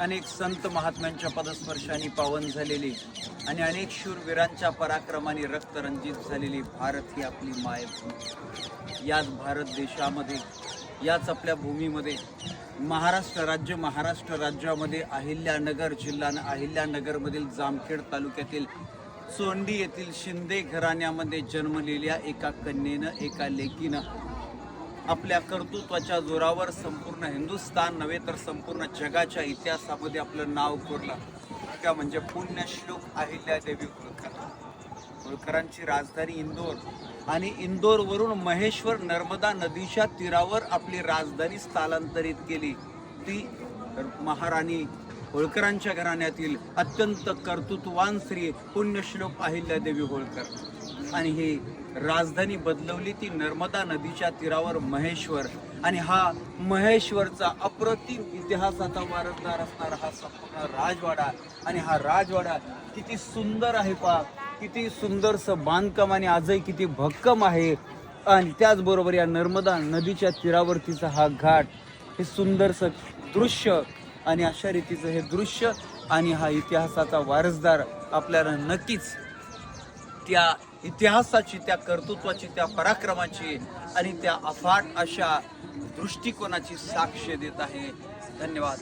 अनेक संत महात्म्यांच्या पदस्पर्शाने पावन झालेली आणि अनेक शूरवीरांच्या पराक्रमाने रक्तरंजित झालेली भारत ही आपली मायभूमी। याच भारत देशामध्ये, याच आपल्या भूमीमध्ये महाराष्ट्र राज्यामध्ये अहिल्यानगर जिल्हा आणि अहिल्यानगरमधील जामखेड तालुक्यातील चोंडी येथील शिंदे घराण्यामध्ये जन्मलेल्या एका कन्येनं, एका लेकीनं आपल्या कर्तृत्वाच्या जोरावर संपूर्ण हिंदुस्थान नव्हे तर संपूर्ण जगाच्या इतिहासामध्ये आपलं नाव कोरलं। त्या म्हणजे पुण्यश्लोक अहिल्यादेवी होळकर। होळकरांची राजधानी इंदोर आणि इंदोरवरून महेश्वर नर्मदा नदीच्या तीरावर आपली राजधानी स्थलांतरित केली। ती महाराणी होळकरांच्या घराण्यातील अत्यंत कर्तृत्ववान स्त्री पुण्यश्लोक अहिल्यादेवी होळकर। आणि ही राजधानी बदलवली ती नर्मदा नदीच्या तीरावर महेश्वर। आणि हा महेश्वरचा अप्रतिम इतिहासाचा वारसदार असणारा हा संपूर्ण राजवाडा। आणि हा राजवाडा किती सुंदर आहे पहा, किती सुंदरसं बांधकाम आणि आजही किती भक्कम आहे। आणि त्याचबरोबर या नर्मदा नदीच्या तीरावरतीचा हा घाट, हे सुंदरसं दृश्य आणि अशा रीतीचं हे दृश्य आणि हा इतिहासाचा वारसदार आपल्याला नक्कीच त्या इतिहासाची, त्या कर्तृत्वाची, त्या पराक्रमाची आणि त्या अफाट अशा दृष्टिकोनाची साक्ष देत आहे। धन्यवाद।